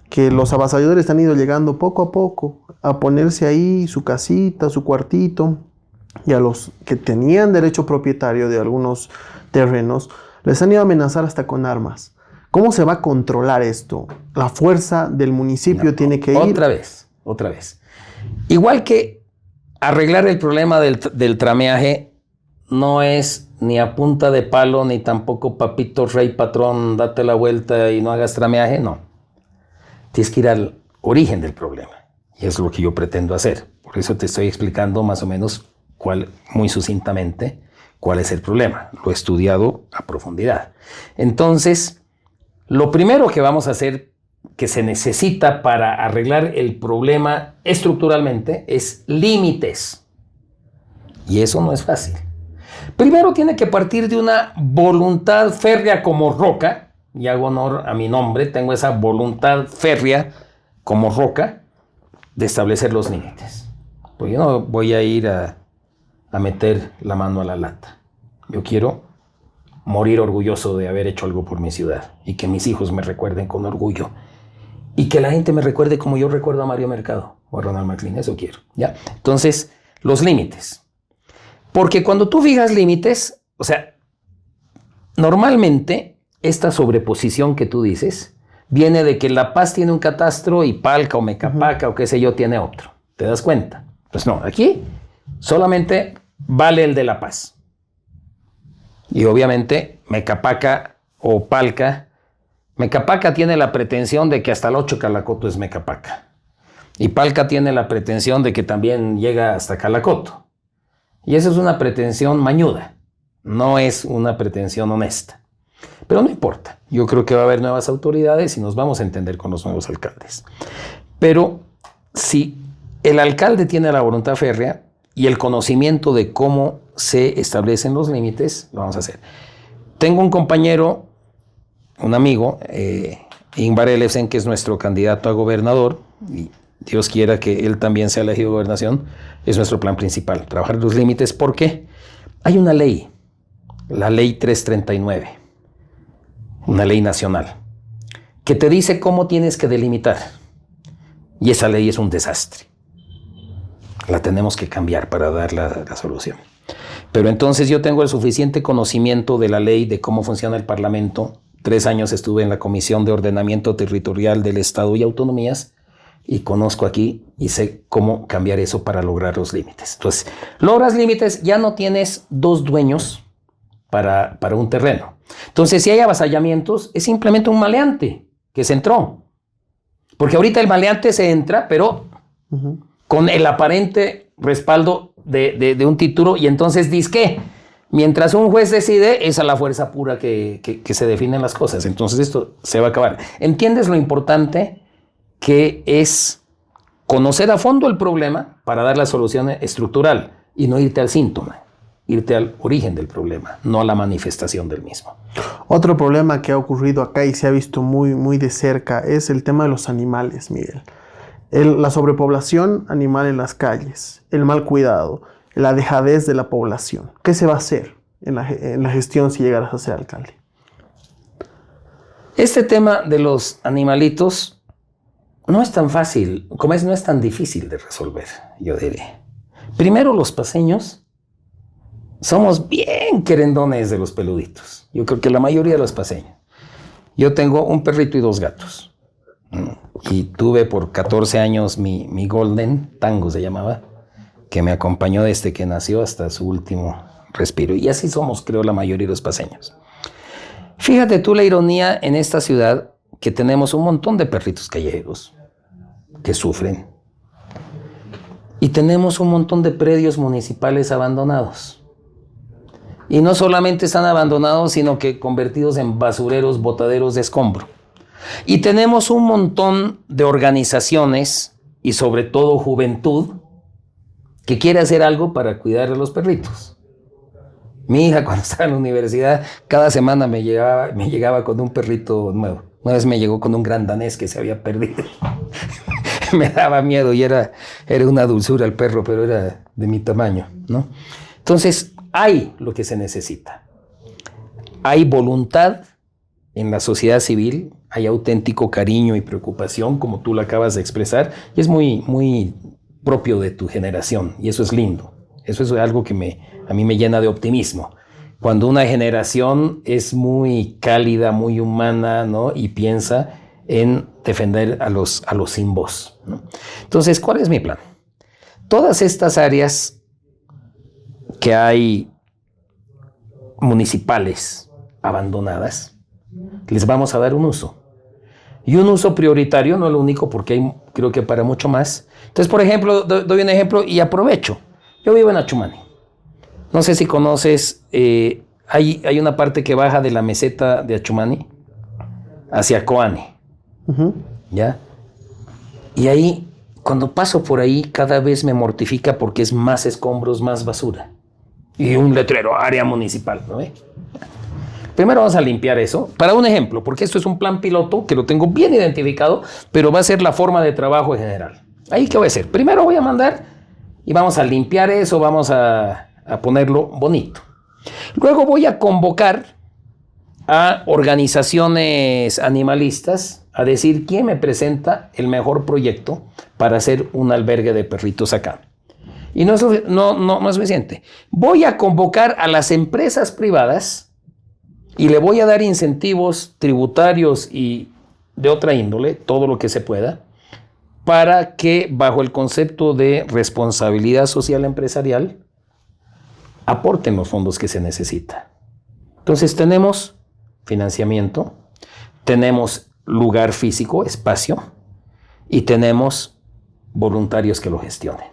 que los avasalladores han ido llegando poco a poco a ponerse ahí su casita, su cuartito, y a los que tenían derecho propietario de algunos terrenos, les han ido a amenazar hasta con armas. ¿Cómo se va a controlar esto? La fuerza del municipio tiene que ir... Otra vez. Igual que arreglar el problema del trameaje no es ni a punta de palo, ni tampoco papito rey patrón, date la vuelta y no hagas trameaje, no. Tienes que ir al origen del problema. Y es lo que yo pretendo hacer. Por eso te estoy explicando más o menos muy sucintamente cuál es el problema. Lo he estudiado a profundidad. Entonces, lo primero que vamos a hacer, que se necesita para arreglar el problema estructuralmente, es límites. Y eso no es fácil. Primero tiene que partir de una voluntad férrea como roca, y hago honor a mi nombre, tengo esa voluntad férrea como roca de establecer los límites. Pues yo no voy a ir a meter la mano a la lata. Yo quiero morir orgulloso de haber hecho algo por mi ciudad y que mis hijos me recuerden con orgullo y que la gente me recuerde como yo recuerdo a Mario Mercado o a Ronald McLean. Eso quiero, ¿ya? Entonces, los límites. Porque cuando tú fijas límites, o sea, normalmente esta sobreposición que tú dices viene de que La Paz tiene un catastro y Palca o Mecapaca o qué sé yo tiene otro. ¿Te das cuenta? Pues no, aquí solamente vale el de La Paz. Y obviamente Mecapaca o Palca, Mecapaca tiene la pretensión de que hasta el 8 Calacoto es Mecapaca. Y Palca tiene la pretensión de que también llega hasta Calacoto. Y esa es una pretensión mañuda, no es una pretensión honesta. Pero no importa, yo creo que va a haber nuevas autoridades y nos vamos a entender con los nuevos alcaldes. Pero si el alcalde tiene la voluntad férrea y el conocimiento de cómo se establecen los límites, lo vamos a hacer. Tengo un compañero, un amigo, Ingvar Ellefsen, que es nuestro candidato a gobernador, y Dios quiera que él también sea elegido gobernación, es nuestro plan principal, trabajar los límites, porque hay una ley, la ley 339, una ley nacional, que te dice cómo tienes que delimitar, y esa ley es un desastre. La tenemos que cambiar para dar la solución. Pero entonces yo tengo el suficiente conocimiento de la ley, de cómo funciona el Parlamento. 3 años estuve en la Comisión de Ordenamiento Territorial del Estado y Autonomías y conozco aquí y sé cómo cambiar eso para lograr los límites. Entonces, logras límites, ya no tienes 2 dueños para un terreno. Entonces, si hay avasallamientos, es simplemente un maleante que se entró. Porque ahorita el maleante se entra, pero con el aparente respaldo de un título, y entonces dice que Mientras un juez decide, es a la fuerza pura que se definen las cosas. Entonces esto se va a acabar. ¿Entiendes lo importante que es conocer a fondo el problema para dar la solución estructural y no irte al síntoma, irte al origen del problema, no a la manifestación del mismo? Otro problema que ha ocurrido acá y se ha visto muy, muy de cerca es el tema de los animales, Miguel. La sobrepoblación animal en las calles, el mal cuidado, la dejadez de la población. ¿Qué se va a hacer en la gestión si llegaras a ser alcalde? Este tema de los animalitos no es tan fácil, no es tan difícil de resolver, yo diré. Primero, los paceños somos bien querendones de los peluditos. Yo creo que la mayoría de los paceños. Yo tengo un perrito y 2 gatos. Y tuve por 14 años mi Golden, Tango se llamaba, que me acompañó desde que nació hasta su último respiro. Y así somos, creo, la mayoría de los paceños. Fíjate tú la ironía en esta ciudad, que tenemos un montón de perritos callejeros que sufren. Y tenemos un montón de predios municipales abandonados. Y no solamente están abandonados, sino que convertidos en basureros, botaderos de escombro. Y tenemos un montón de organizaciones y sobre todo juventud que quiere hacer algo para cuidar a los perritos. Mi hija, cuando estaba en la universidad, cada semana me llegaba con un perrito nuevo. Una vez me llegó con un gran danés que se había perdido. Me daba miedo y era una dulzura el perro, pero era de mi tamaño, ¿no? Entonces, hay lo que se necesita. Hay voluntad en la sociedad civil, hay auténtico cariño y preocupación, como tú lo acabas de expresar, y es muy, muy propio de tu generación, y eso es lindo. Eso es algo que a mí me llena de optimismo. Cuando una generación es muy cálida, muy humana, ¿no? Y piensa en defender a los sin voz, ¿no? Entonces, ¿cuál es mi plan? Todas estas áreas que hay municipales abandonadas, les vamos a dar un uso. Y un uso prioritario, no es lo único, porque hay, creo que para mucho más. Entonces, por ejemplo, doy un ejemplo y aprovecho. Yo vivo en Achumani. No sé si conoces, hay una parte que baja de la meseta de Achumani hacia Coane. ¿Ya? Y ahí, cuando paso por ahí, cada vez me mortifica porque es más escombros, más basura. Y un letrero, área municipal, ¿no ve? Primero vamos a limpiar eso, para un ejemplo, porque esto es un plan piloto que lo tengo bien identificado, pero va a ser la forma de trabajo en general. Ahí, ¿qué voy a hacer? Primero voy a mandar y vamos a limpiar eso, vamos a ponerlo bonito. Luego voy a convocar a organizaciones animalistas a decir quién me presenta el mejor proyecto para hacer un albergue de perritos acá. Y no es suficiente. Voy a convocar a las empresas privadas y le voy a dar incentivos tributarios y de otra índole, todo lo que se pueda, para que bajo el concepto de responsabilidad social empresarial aporten los fondos que se necesita. Entonces tenemos financiamiento, tenemos lugar físico, espacio, y tenemos voluntarios que lo gestionen.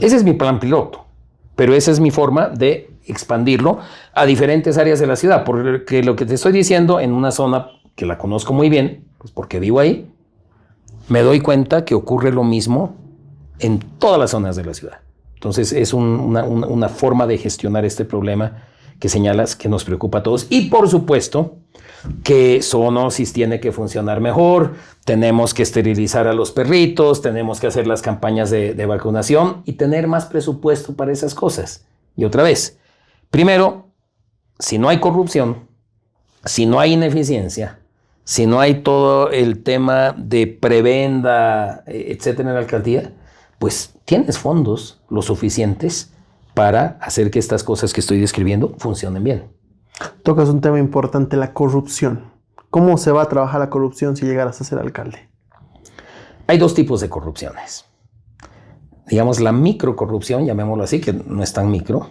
Ese es mi plan piloto, pero esa es mi forma de expandirlo a diferentes áreas de la ciudad, porque lo que te estoy diciendo en una zona que la conozco muy bien, pues porque vivo ahí, me doy cuenta que ocurre lo mismo en todas las zonas de la ciudad. Entonces es una forma de gestionar este problema que señalas que nos preocupa a todos. Y por supuesto que zoonosis tiene que funcionar mejor, tenemos que esterilizar a los perritos, tenemos que hacer las campañas de vacunación y tener más presupuesto para esas cosas. Y otra vez, primero, si no hay corrupción, si no hay ineficiencia, si no hay todo el tema de prebenda, etcétera, en la alcaldía, pues tienes fondos lo suficientes para hacer que estas cosas que estoy describiendo funcionen bien. Tocas un tema importante, la corrupción. ¿Cómo se va a trabajar la corrupción si llegaras a ser alcalde? Hay 2 tipos de corrupciones. Digamos, la microcorrupción, llamémoslo así, que no es tan micro,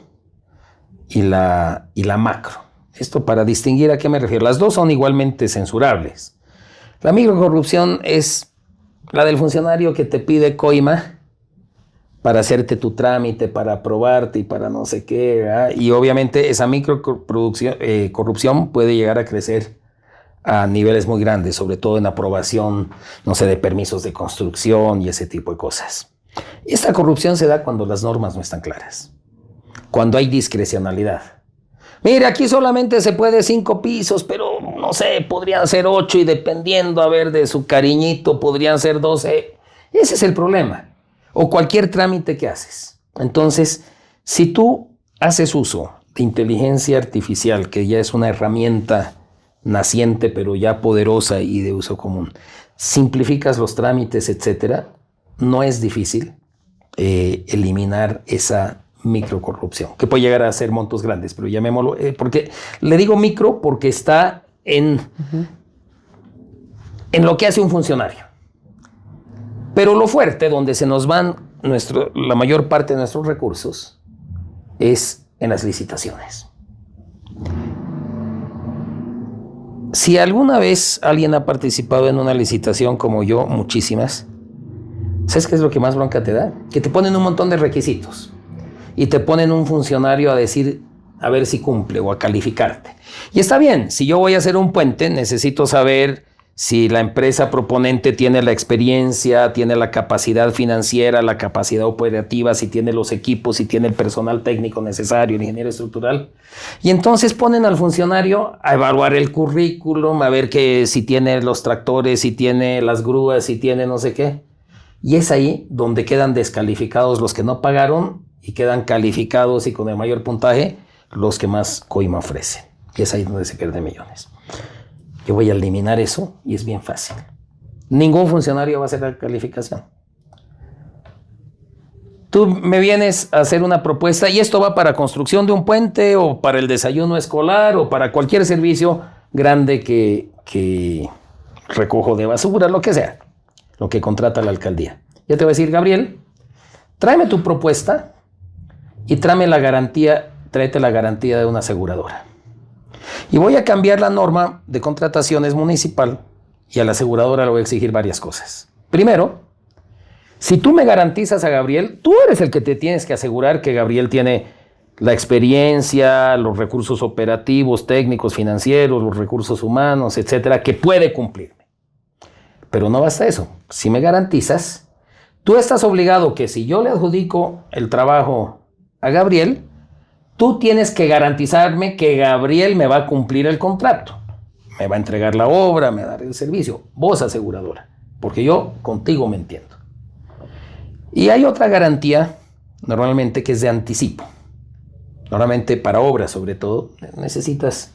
y la macro. Esto para distinguir a qué me refiero. Las 2 son igualmente censurables. La microcorrupción es la del funcionario que te pide coima para hacerte tu trámite, para aprobarte y para no sé qué, ¿verdad? Y obviamente esa corrupción puede llegar a crecer a niveles muy grandes, sobre todo en aprobación, no sé, de permisos de construcción y ese tipo de cosas. Esta corrupción se da cuando las normas no están claras, cuando hay discrecionalidad. Mire, aquí solamente se puede 5 pisos, pero no sé, podrían ser 8 y dependiendo, a ver, de su cariñito, podrían ser 12. Ese es el problema. O cualquier trámite que haces. Entonces, si tú haces uso de inteligencia artificial, que ya es una herramienta naciente, pero ya poderosa y de uso común, simplificas los trámites, etcétera, no es difícil eliminar esa microcorrupción, que puede llegar a ser montos grandes, pero llamémoslo, porque le digo micro porque está en lo que hace un funcionario. Pero lo fuerte, donde se nos van la mayor parte de nuestros recursos, es en las licitaciones. Si alguna vez alguien ha participado en una licitación como yo, muchísimas, ¿sabes qué es lo que más bronca te da? Que te ponen un montón de requisitos y te ponen un funcionario a decir a ver si cumple o a calificarte. Y está bien, si yo voy a hacer un puente, necesito saber si la empresa proponente tiene la experiencia, tiene la capacidad financiera, la capacidad operativa, si tiene los equipos, si tiene el personal técnico necesario, el ingeniero estructural. Y entonces ponen al funcionario a evaluar el currículum, a ver si tiene los tractores, si tiene las grúas, si tiene no sé qué. Y es ahí donde quedan descalificados los que no pagaron y quedan calificados y con el mayor puntaje los que más coima ofrecen. Y es ahí donde se pierden millones. Yo voy a eliminar eso y es bien fácil. Ningún funcionario va a hacer la calificación. Tú me vienes a hacer una propuesta y esto va para construcción de un puente o para el desayuno escolar o para cualquier servicio grande que recojo de basura, lo que sea, lo que contrata la alcaldía. Ya te voy a decir, Gabriel, tráeme tu propuesta y tráete la garantía de una aseguradora. Y voy a cambiar la norma de contrataciones municipal y a la aseguradora le voy a exigir varias cosas. Primero, si tú me garantizas a Gabriel, tú eres el que te tienes que asegurar que Gabriel tiene la experiencia, los recursos operativos, técnicos, financieros, los recursos humanos, etcétera, que puede cumplirme. Pero no basta eso. Si me garantizas, tú estás obligado que si yo le adjudico el trabajo a Gabriel, tú tienes que garantizarme que Gabriel me va a cumplir el contrato. Me va a entregar la obra, me va a dar el servicio. Vos, aseguradora, porque yo contigo me entiendo. Y hay otra garantía, normalmente, que es de anticipo. Normalmente para obras, sobre todo, necesitas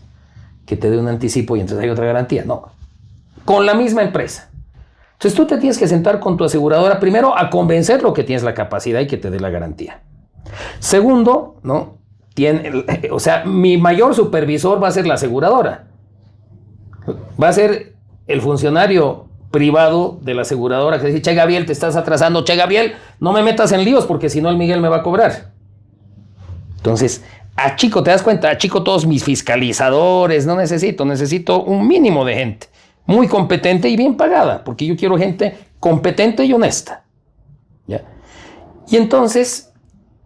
que te dé un anticipo y entonces hay otra garantía. No, con la misma empresa. Entonces tú te tienes que sentar con tu aseguradora primero a convencerlo que tienes la capacidad y que te dé la garantía. Segundo, ¿no? Mi mayor supervisor va a ser la aseguradora. Va a ser el funcionario privado de la aseguradora que dice, che Gabriel, te estás atrasando, che Gabriel, no me metas en líos porque si no el Miguel me va a cobrar. Entonces, achico, te das cuenta, achico todos mis fiscalizadores, no necesito un mínimo de gente muy competente y bien pagada, porque yo quiero gente competente y honesta. ¿Ya? Y entonces,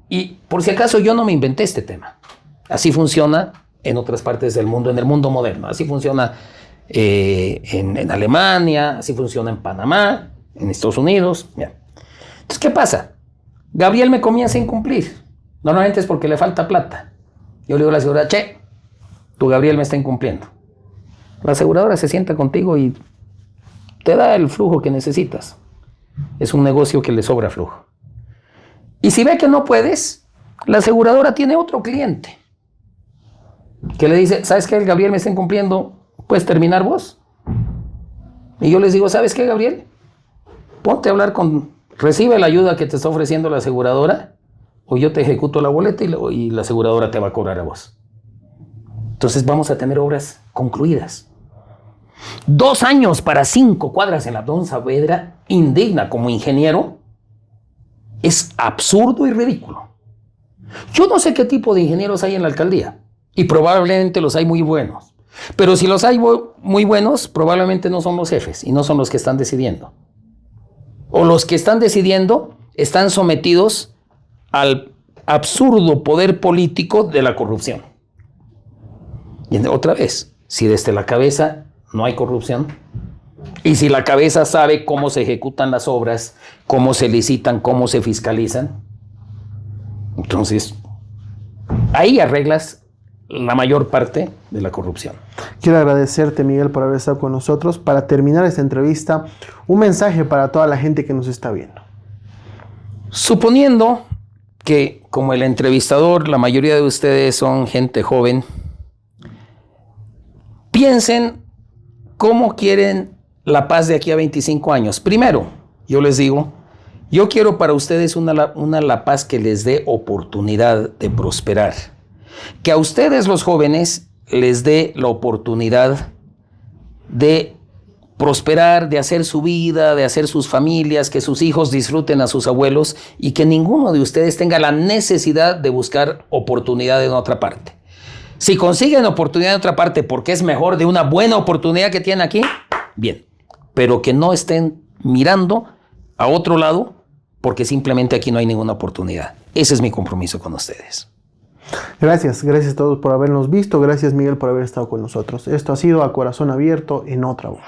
y por si acaso yo no me inventé este tema. Así funciona en otras partes del mundo, en el mundo moderno. Así funciona en Alemania, así funciona en Panamá, en Estados Unidos. Bien. Entonces, ¿qué pasa? Gabriel me comienza a incumplir. Normalmente es porque le falta plata. Yo le digo a la aseguradora, che, tu Gabriel me está incumpliendo. La aseguradora se sienta contigo y te da el flujo que necesitas. Es un negocio que le sobra flujo. Y si ve que no puedes, la aseguradora tiene otro cliente que le dice, ¿sabes qué? El Gabriel me está incumpliendo, ¿puedes terminar vos? Y yo les digo, ¿sabes qué, Gabriel? Ponte a hablar recibe la ayuda que te está ofreciendo la aseguradora o yo te ejecuto la boleta y la aseguradora te va a cobrar a vos. Entonces vamos a tener obras concluidas. 2 años para 5 cuadras en la Don Saavedra, indigna como ingeniero. Es absurdo y ridículo. Yo no sé qué tipo de ingenieros hay en la alcaldía y probablemente los hay muy buenos. Pero si los hay muy buenos, probablemente no son los jefes y no son los que están decidiendo. O los que están decidiendo están sometidos al absurdo poder político de la corrupción. Y otra vez, si desde la cabeza no hay corrupción, y si la cabeza sabe cómo se ejecutan las obras, cómo se licitan, cómo se fiscalizan, entonces ahí arreglas la mayor parte de la corrupción. Quiero agradecerte, Miguel, por haber estado con nosotros. Para terminar esta entrevista, un mensaje para toda la gente que nos está viendo. Suponiendo que, como el entrevistador, la mayoría de ustedes son gente joven, piensen cómo quieren la paz de aquí a 25 años. Primero, yo les digo, yo quiero para ustedes la paz que les dé oportunidad de prosperar. Que a ustedes, los jóvenes, les dé la oportunidad de prosperar, de hacer su vida, de hacer sus familias, que sus hijos disfruten a sus abuelos y que ninguno de ustedes tenga la necesidad de buscar oportunidad en otra parte. Si consiguen oportunidad en otra parte porque es mejor de una buena oportunidad que tienen aquí, bien. Pero que no estén mirando a otro lado porque simplemente aquí no hay ninguna oportunidad. Ese es mi compromiso con ustedes. Gracias a todos por habernos visto. Gracias, Miguel, por haber estado con nosotros. Esto ha sido A Corazón Abierto en Otra Voz.